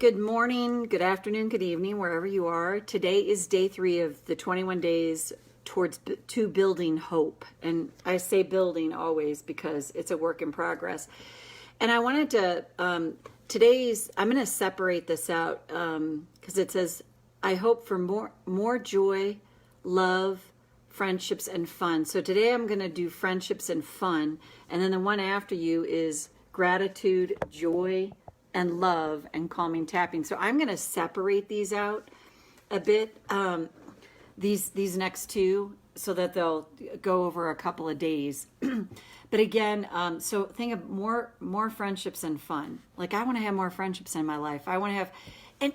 Good morning, good afternoon, good evening, wherever you are. Today is day 3 of the 21 days to building hope. And I say building always because it's a work in progress. And I wanted to, I'm going to separate this out because it says, I hope for more joy, love, friendships, and fun. So today I'm going to do friendships and fun. And then the one after you is gratitude, joy, and love, and calming tapping. So I'm going to separate these out a bit, these next two, so that they'll go over a couple of days. But again, so think of more friendships and fun. Like I want to have more friendships in my life. I want to have,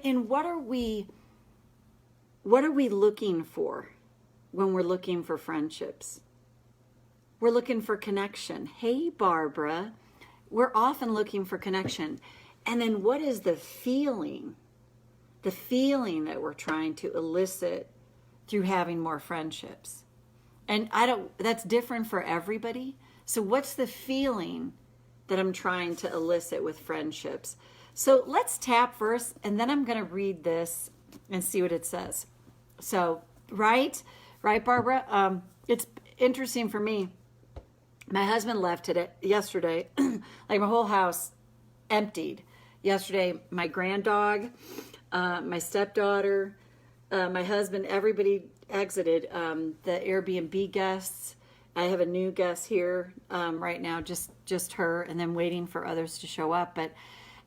and what are we looking for when we're looking for friendships? We're looking for connection. Hey, Barbara, we're often looking for connection. And then what is the feeling? The feeling that we're trying to elicit through having more friendships. And that's different for everybody. So what's the feeling that I'm trying to elicit with friendships? So let's tap first, and then I'm going to read this and see what it says. So, right, Barbara? It's interesting for me. My husband left yesterday, like my whole house emptied. Yesterday, my granddog, my stepdaughter, my husband, everybody exited. The Airbnb guests. I have a new guest here right now, just her, and then waiting for others to show up. But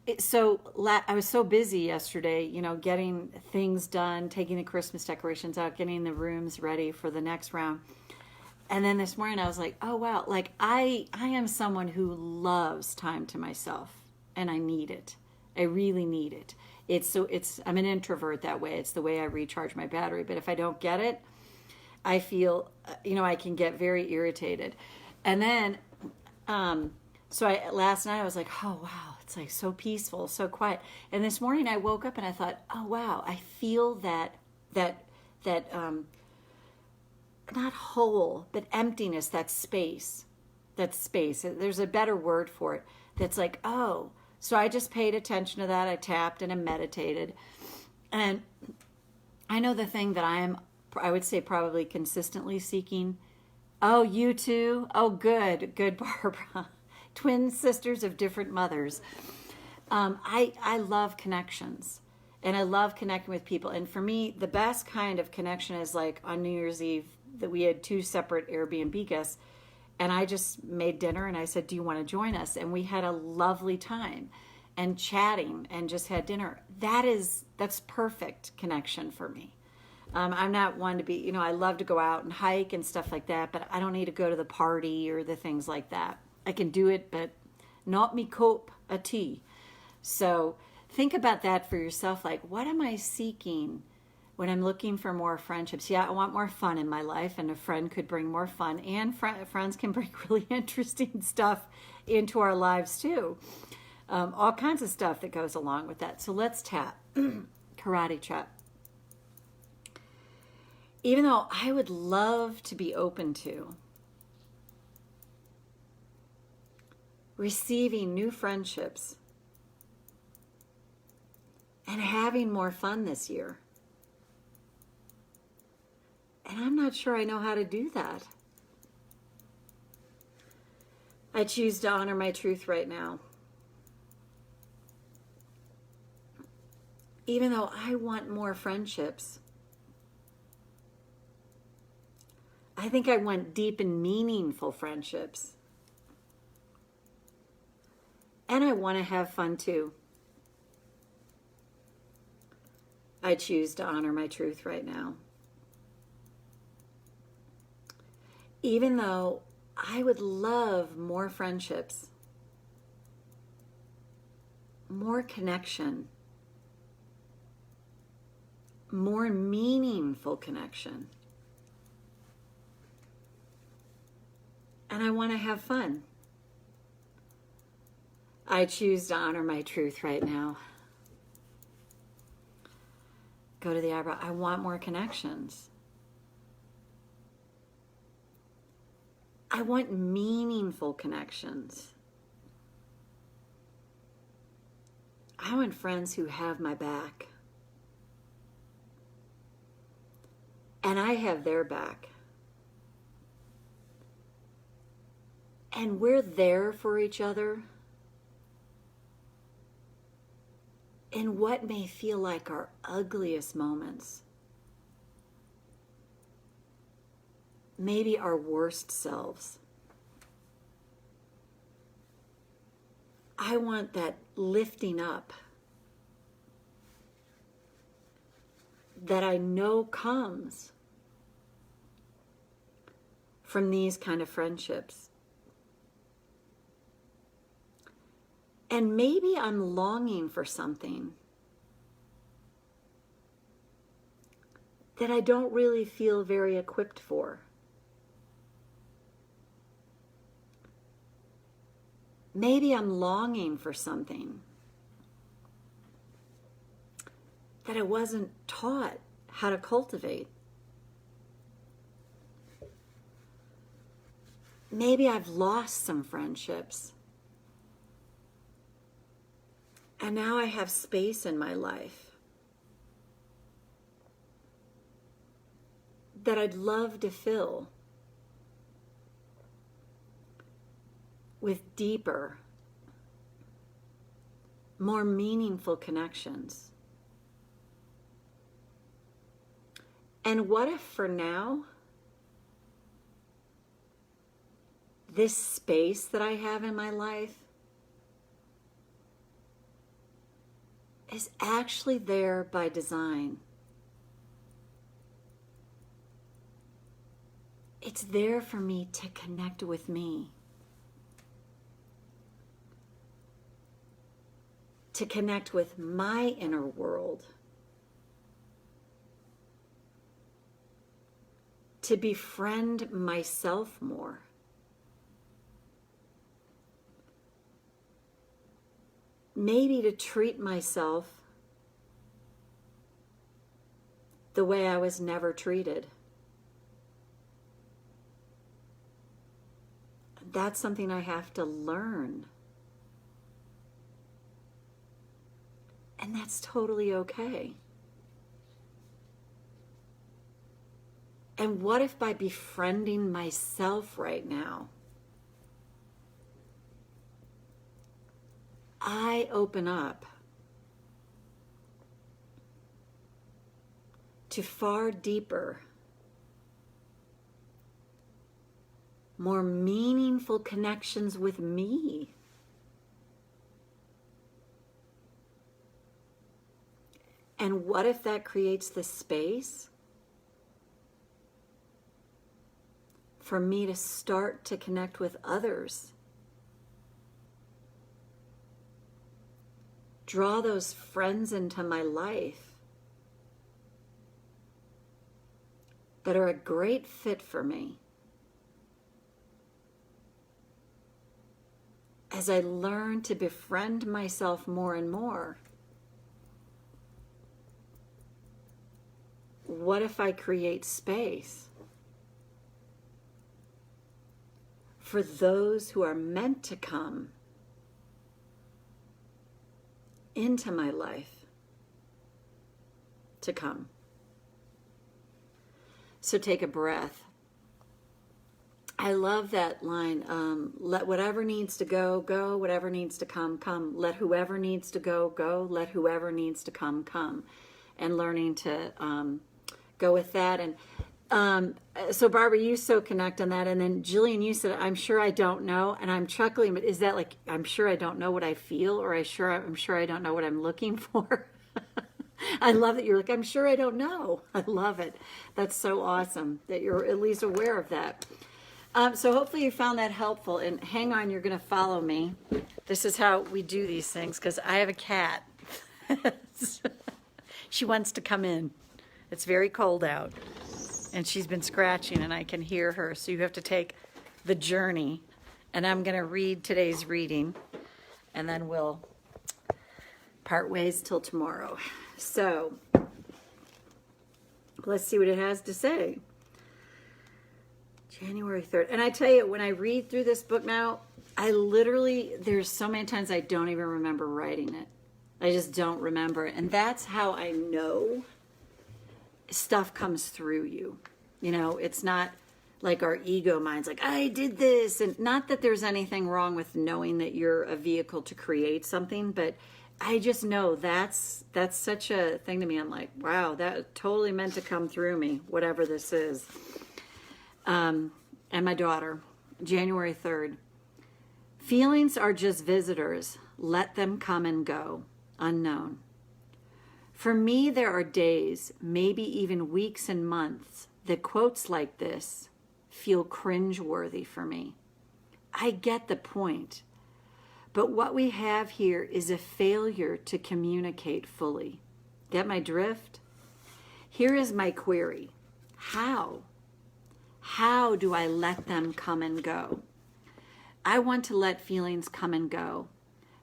I was so busy yesterday, getting things done, taking the Christmas decorations out, getting the rooms ready for the next round. And then this morning I was like, oh wow, like I am someone who loves time to myself, and I need it. I really need it. I'm an introvert that way. It's the way I recharge my battery. But if I don't get it, I feel, I can get very irritated. And then, last night I was like, oh wow, it's like so peaceful, so quiet. And this morning I woke up and I thought, oh wow, I feel that not whole, but emptiness, that space. There's a better word for it. That's like, oh. So I just paid attention to that. I tapped and I meditated. And I know the thing that I would say probably consistently seeking. Oh, you too? Oh, good, Barbara. Twin sisters of different mothers. I love connections. And I love connecting with people. And for me, the best kind of connection is like on New Year's Eve that we had 2 separate Airbnb guests. And I just made dinner and I said, do you want to join us? And we had a lovely time and chatting and just had dinner. That's perfect connection for me. I'm not one to be, I love to go out and hike and stuff like that, but I don't need to go to the party or the things like that. I can do it, but not me cup of tea. So think about that for yourself. Like, what am I seeking when I'm looking for more friendships? Yeah, I want more fun in my life, and a friend could bring more fun, and friends can bring really interesting stuff into our lives too. All kinds of stuff that goes along with that. So let's tap. Karate chop. Even though I would love to be open to receiving new friendships and having more fun this year, and I'm not sure I know how to do that. I choose to honor my truth right now. Even though I want more friendships, I think I want deep and meaningful friendships. And I want to have fun too. I choose to honor my truth right now. Even though I would love more friendships, more connection, more meaningful connection, and I want to have fun, I choose to honor my truth right now. Go to the eyebrow. I want more connections. I want meaningful connections. I want friends who have my back. And I have their back. And we're there for each other in what may feel like our ugliest moments. Maybe our worst selves. I want that lifting up that I know comes from these kind of friendships. And maybe I'm longing for something that I don't really feel very equipped for. Maybe I'm longing for something that I wasn't taught how to cultivate. Maybe I've lost some friendships. And now I have space in my life that I'd love to fill with deeper, more meaningful connections. And what if for now, this space that I have in my life is actually there by design? It's there for me to connect with me. To connect with my inner world. To befriend myself more. Maybe to treat myself the way I was never treated. That's something I have to learn. And that's totally okay. And what if by befriending myself right now, I open up to far deeper, more meaningful connections with me? And what if that creates the space for me to start to connect with others? Draw those friends into my life that are a great fit for me as I learn to befriend myself more and more. What if I create space for those who are meant to come into my life to come? So take a breath. I love that line. Let whatever needs to go, go. Whatever needs to come, come. Let whoever needs to go, go. Let whoever needs to come, come. And learning to go with that. And so Barbara, you so connect on that. And then Jillian, you said, I'm sure I don't know. And I'm chuckling, but is that like, I'm sure I don't know what I feel, or I'm sure I don't know what I'm looking for? I love that you're like, I'm sure I don't know. I love it. That's so awesome that you're at least aware of that. So hopefully you found that helpful. And hang on, you're going to follow me. This is how we do these things, because I have a cat. She wants to come in. It's very cold out. And she's been scratching, and I can hear her. So you have to take the journey. And I'm going to read today's reading, and then we'll part ways till tomorrow. So let's see what it has to say. January 3rd. And I tell you, when I read through this book now, I literally, there's so many times I don't even remember writing it. I just don't remember. And that's how I know stuff comes through you. You know, it's not like our ego mind's like, I did this. And not that there's anything wrong with knowing that you're a vehicle to create something, but I just know that's such a thing to me. I'm like, wow, that totally meant to come through me, whatever this is. And my daughter, January 3rd. Feelings are just visitors. Let them come and go. Unknown. For me, there are days, maybe even weeks and months, that quotes like this feel cringeworthy for me. I get the point. But what we have here is a failure to communicate fully. Get my drift? Here is my query. How? How do I let them come and go? I want to let feelings come and go,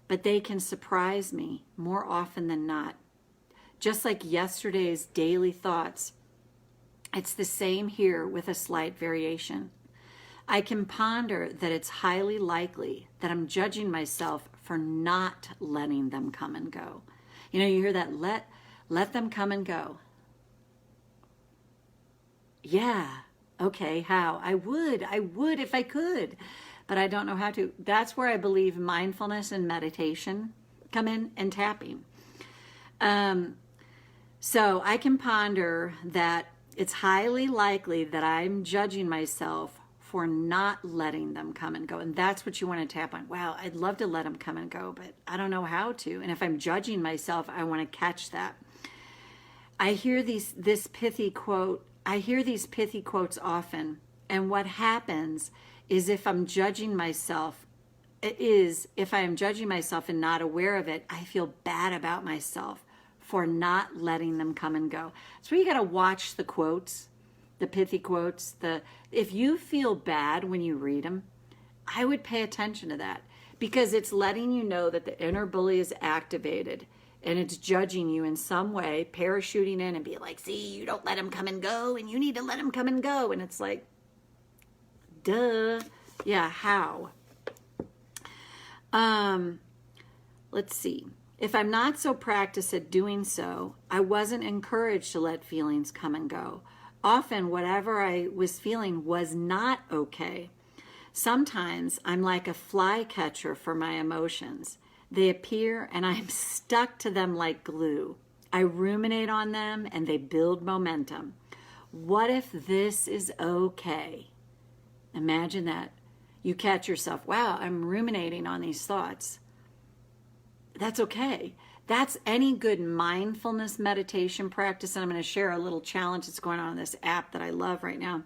but they can surprise me more often than not. Just like yesterday's daily thoughts, it's the same here with a slight variation. I can ponder that it's highly likely that I'm judging myself for not letting them come and go. You know, you hear that, let them come and go. Yeah, okay, how? I would if I could, but I don't know how to. That's where I believe mindfulness and meditation come in, and tapping. So I can ponder that it's highly likely that I'm judging myself for not letting them come and go. And that's what you want to tap on. Wow, I'd love to let them come and go, but I don't know how to. And if I'm judging myself, I want to catch that. I hear these pithy quotes often. And what happens is if I am judging myself and not aware of it, I feel bad about myself for not letting them come and go. So you got to watch the quotes, the pithy quotes. If you feel bad when you read them, I would pay attention to that, because it's letting you know that the inner bully is activated and it's judging you in some way, parachuting in and be like, see, you don't let them come and go and you need to let them come and go. And it's like, duh. Yeah, how? Let's see. If I'm not so practiced at doing so, I wasn't encouraged to let feelings come and go. Often, whatever I was feeling was not okay. Sometimes I'm like a fly catcher for my emotions. They appear and I'm stuck to them like glue. I ruminate on them and they build momentum. What if this is okay? Imagine that. You catch yourself, wow, I'm ruminating on these thoughts. That's okay. That's any good mindfulness meditation practice. And I'm going to share a little challenge that's going on in this app that I love right now.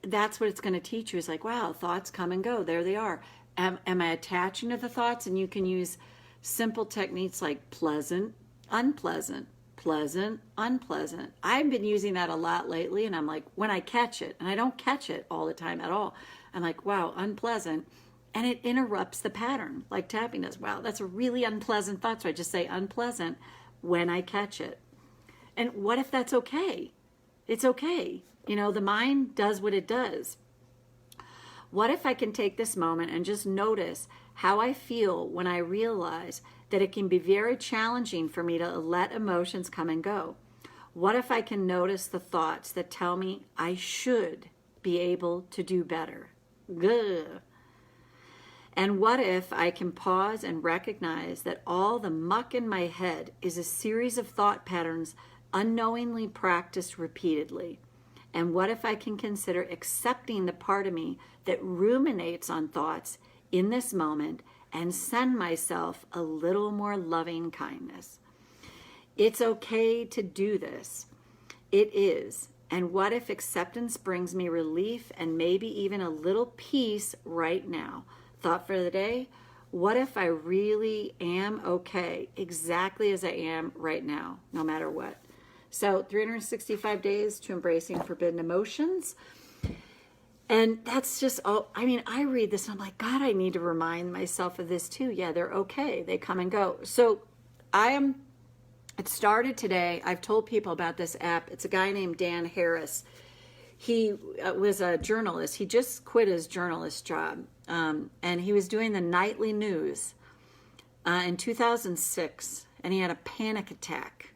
That's what it's going to teach you. It's like, wow, thoughts come and go. There they are. Am I attaching to the thoughts? And you can use simple techniques like pleasant, unpleasant, pleasant, unpleasant. I've been using that a lot lately. And I'm like, when I catch it, and I don't catch it all the time at all, I'm like, wow, unpleasant. And it interrupts the pattern, like tapping does. Wow, that's a really unpleasant thought. So I just say unpleasant when I catch it. And what if that's okay? It's okay. You know, the mind does what it does. What if I can take this moment and just notice how I feel when I realize that it can be very challenging for me to let emotions come and go? What if I can notice the thoughts that tell me I should be able to do better? Gah. And what if I can pause and recognize that all the muck in my head is a series of thought patterns unknowingly practiced repeatedly? And what if I can consider accepting the part of me that ruminates on thoughts in this moment and send myself a little more loving kindness? It's okay to do this. It is. And what if acceptance brings me relief and maybe even a little peace right now? Thought for the day, what if I really am okay exactly as I am right now, no matter what? So 365 days to embracing forbidden emotions. And that's just, I read this and I'm like, God, I need to remind myself of this too. Yeah, they're okay. They come and go. So it started today. I've told people about this app. It's a guy named Dan Harris. He was a journalist. He just quit his journalist job. And he was doing the nightly news in 2006, and he had a panic attack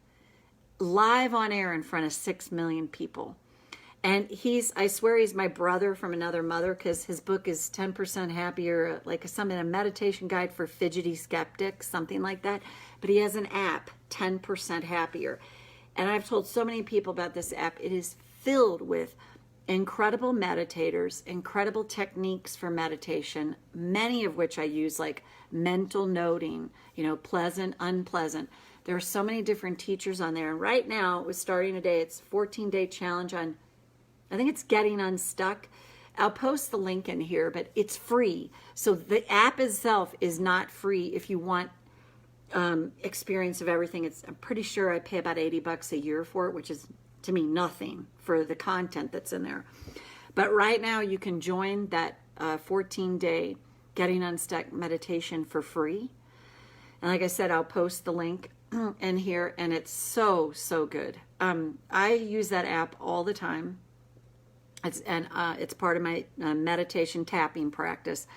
live on air in front of 6 million people. And I swear he's my brother from another mother, because his book is 10% Happier, like a meditation guide for fidgety skeptics, something like that. But he has an app, 10% Happier. And I've told so many people about this app. It is filled with incredible meditators, incredible techniques for meditation, many of which I use, like mental noting, pleasant, unpleasant. There are so many different teachers on there. And right now, it was starting today, it's a 14-day challenge on, I think it's Getting Unstuck. I'll post the link in here, but it's free. So the app itself is not free if you want experience of everything. I'm pretty sure I pay about $80 a year for it, which is to me nothing for the content that's in there. But right now you can join that 14-day Getting Unstuck meditation for free. And like I said, I'll post the link in here, and it's so good. I use that app all the time. It's part of my meditation tapping practice,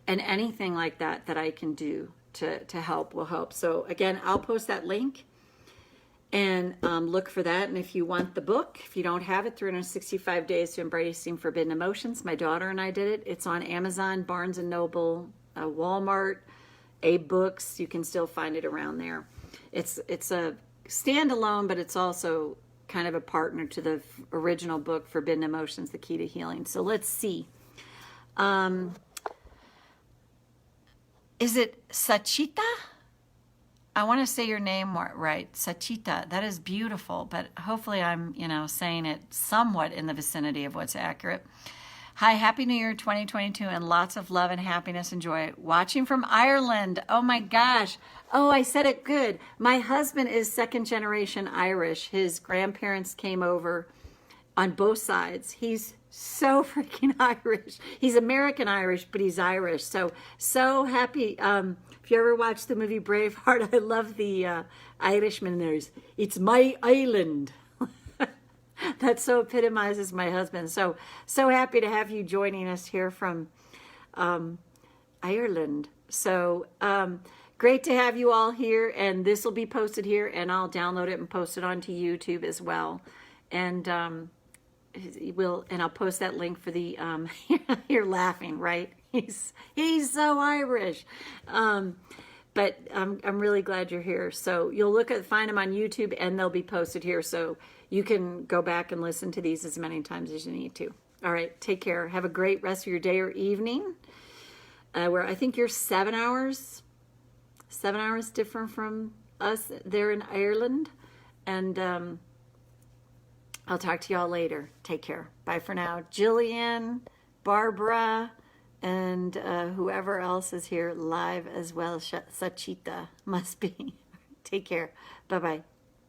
and anything like that I can do to help will help. So again, I'll post that link, and look for that. And if you want the book, if you don't have it, 365 Days to Embracing Forbidden Emotions, my daughter and I did it. It's on Amazon, Barnes & Noble, Walmart, Abe Books. You can still find it around there. It's a standalone, but it's also kind of a partner to the original book, Forbidden Emotions, The Key to Healing. So let's see. Is it Sachita? I want to say your name right. Sachita. That is beautiful, but hopefully I'm, saying it somewhat in the vicinity of what's accurate. Hi, Happy New Year 2022, and lots of love and happiness and joy. Watching from Ireland. Oh my gosh. Oh, I said it good. My husband is second generation Irish. His grandparents came over on both sides. He's so freaking Irish. He's American Irish, but he's Irish. So happy. If you ever watched the movie Braveheart, I love the Irishman. It's my island. That so epitomizes my husband. So happy to have you joining us here from Ireland. So great to have you all here, and this will be posted here, and I'll download it and post it onto YouTube as well. And I'll post that link for the you're laughing, right? He's so Irish. But I'm really glad you're here. So you'll find them on YouTube, and they'll be posted here. So you can go back and listen to these as many times as you need to. All right, take care. Have a great rest of your day or evening. Where I think you're 7 hours different from us there in Ireland. And I'll talk to y'all later. Take care. Bye for now. Jillian, Barbara, and whoever else is here live as well. Sachita must be. Take care. Bye-bye.